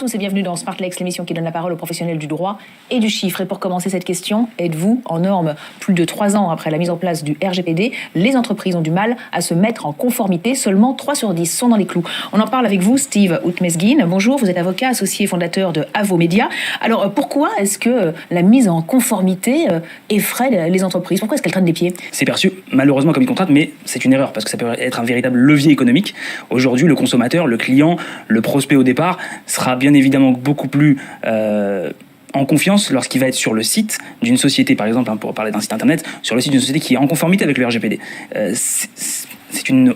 à tous et bienvenue dans Smartlex, l'émission qui donne la parole aux professionnels du droit et du chiffre. Et pour commencer cette question, êtes-vous en norme? Plus de 3 ans après la mise en place du RGPD, les entreprises ont du mal à se mettre en conformité. Seulement 3 sur 10 sont dans les clous. On en parle avec vous, Steve Outmezgin. Bonjour, vous êtes avocat associé fondateur de Avo Media. Alors pourquoi est-ce que la mise en conformité effraie les entreprises? Pourquoi est-ce qu'elles traînent des pieds? C'est perçu malheureusement comme une contrainte, mais c'est une erreur parce que ça peut être un véritable levier économique. Aujourd'hui, le consommateur, le client, le prospect au départ sera bien évidemment beaucoup plus en confiance lorsqu'il va être sur le site d'une société, par exemple, pour parler d'un site internet, sur le site d'une société qui est en conformité avec le RGPD.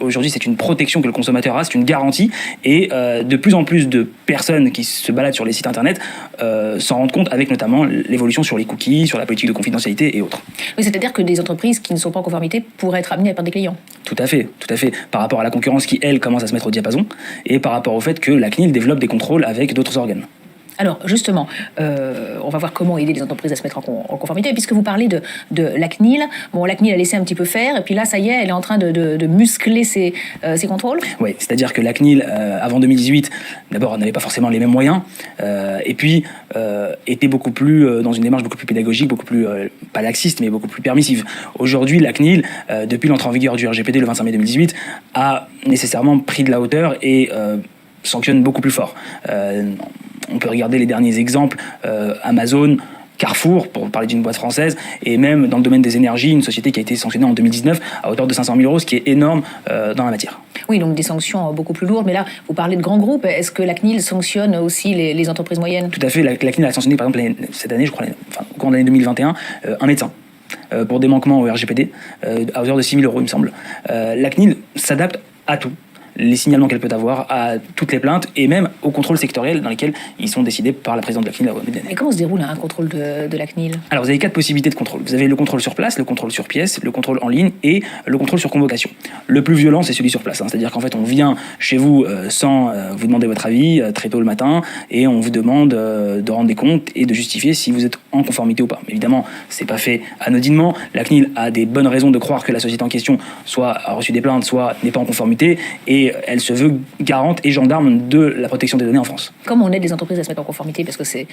Aujourd'hui, c'est une protection que le consommateur a, c'est une garantie, et de plus en plus de personnes qui se baladent sur les sites internet s'en rendent compte, avec notamment l'évolution sur les cookies, sur la politique de confidentialité et autres. Oui, c'est-à-dire que des entreprises qui ne sont pas en conformité pourraient être amenées à perdre des clients. Tout à fait, par rapport à la concurrence qui, elle, commence à se mettre au diapason, et par rapport au fait que la CNIL développe des contrôles avec d'autres organes. Alors justement, on va voir comment aider les entreprises à se mettre en conformité. Puisque vous parlez de la CNIL, bon, la CNIL a laissé un petit peu faire, et puis là, ça y est, elle est en train de muscler ses contrôles. Oui, c'est-à-dire que la CNIL, avant 2018, d'abord, n'avait pas forcément les mêmes moyens, et puis était beaucoup plus dans une démarche beaucoup plus pédagogique, beaucoup plus, pas laxiste, mais beaucoup plus permissive. Aujourd'hui, la CNIL, depuis l'entrée en vigueur du RGPD le 25 mai 2018, a nécessairement pris de la hauteur et sanctionne beaucoup plus fort. On peut regarder les derniers exemples, Amazon, Carrefour, pour parler d'une boîte française, et même dans le domaine des énergies, une société qui a été sanctionnée en 2019 à hauteur de 500 000 €, ce qui est énorme dans la matière. Oui, donc des sanctions beaucoup plus lourdes, mais là, vous parlez de grands groupes. Est-ce que la CNIL sanctionne aussi les entreprises moyennes? Tout à fait, la CNIL a sanctionné par exemple cette année, je crois, au cours de l'année 2021, un médecin. Pour des manquements au RGPD, à hauteur de 6 000 €, il me semble. La CNIL s'adapte à tout. Les signalements qu'elle peut avoir, à toutes les plaintes, et même au contrôle sectoriel dans lesquels ils sont décidés par la présidente de la CNIL. Mais comment se déroule un contrôle de la CNIL? Alors vous avez 4 possibilités de contrôle. Vous avez le contrôle sur place, le contrôle sur pièce, le contrôle en ligne et le contrôle sur convocation. Le plus violent, c'est celui sur place. C'est-à-dire qu'en fait, on vient chez vous sans vous demander votre avis, très tôt le matin, et on vous demande de rendre des comptes et de justifier si vous êtes en conformité ou pas. Mais évidemment, c'est pas fait anodinement. La CNIL a des bonnes raisons de croire que la société en question soit a reçu des plaintes, soit n'est pas en conformité, et elle se veut garante et gendarme de la protection des données en France. Comment on aide les entreprises à se mettre en conformité? Parce que c'est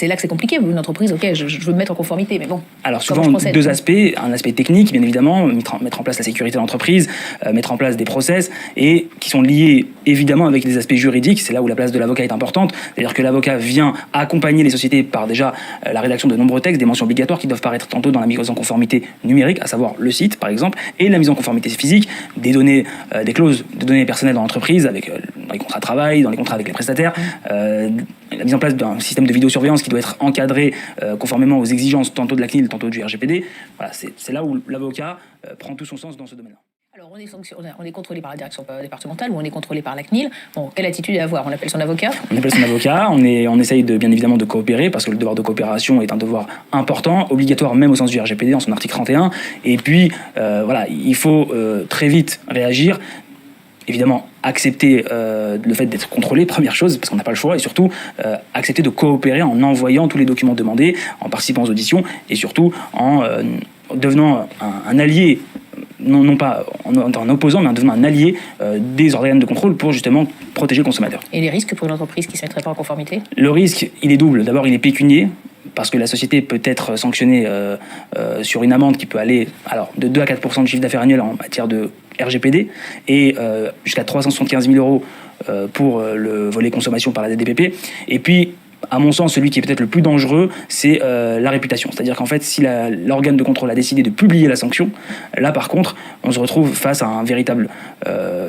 là que c'est compliqué. Une entreprise, ok, je veux me mettre en conformité, mais bon. Alors souvent, deux aspects. Un aspect technique, bien évidemment, mettre en place la sécurité de l'entreprise, mettre en place des process, et qui sont liés évidemment avec des aspects juridiques. C'est là où la place de l'avocat est importante. C'est-à-dire que l'avocat vient accompagner les sociétés par déjà la rédaction de nombreux textes, des mentions obligatoires qui doivent paraître tantôt dans la mise en conformité numérique, à savoir le site par exemple, et la mise en conformité physique, des données, des clauses de données personnelles dans l'entreprise, avec dans les contrats de travail, dans les contrats avec les prestataires, la mise en place d'un système de vidéosurveillance qui doit être encadré conformément aux exigences tantôt de la CNIL, tantôt du RGPD. Voilà, c'est là où l'avocat prend tout son sens dans ce domaine-là. Alors, on est contrôlé par la direction départementale ou on est contrôlé par la CNIL. Bon, quelle attitude à avoir? On appelle son avocat? On appelle son avocat, on essaye bien évidemment de coopérer, parce que le devoir de coopération est un devoir important, obligatoire même au sens du RGPD, en son article 31. Et puis, voilà, il faut très vite réagir. Évidemment, accepter le fait d'être contrôlé, première chose, parce qu'on n'a pas le choix, et surtout accepter de coopérer en envoyant tous les documents demandés, en participant aux auditions, et surtout en devenant un allié, non pas en opposant, mais en devenant un allié des organes de contrôle pour justement protéger le consommateur. Et les risques pour une entreprise qui ne se mettrait pas en conformité? Le risque, il est double. D'abord, il est pécunier, parce que la société peut être sanctionnée sur une amende qui peut aller de 2 à 4% de chiffre d'affaires annuel en matière de RGPD, et jusqu'à 375 000 € pour le volet consommation par la DDPP. Et puis, à mon sens, celui qui est peut-être le plus dangereux, c'est la réputation. C'est-à-dire qu'en fait, si l'organe de contrôle a décidé de publier la sanction, là par contre, on se retrouve face à un véritable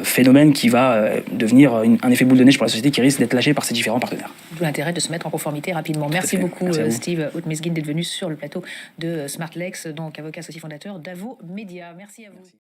phénomène qui va devenir un effet boule de neige pour la société, qui risque d'être lâché par ses différents partenaires. D'où l'intérêt de se mettre en conformité rapidement. Merci beaucoup, Steve Outmezgin, d'être venu sur le plateau de Smartlex, donc avocat associé fondateur d'Avo Media. Merci à vous. Merci.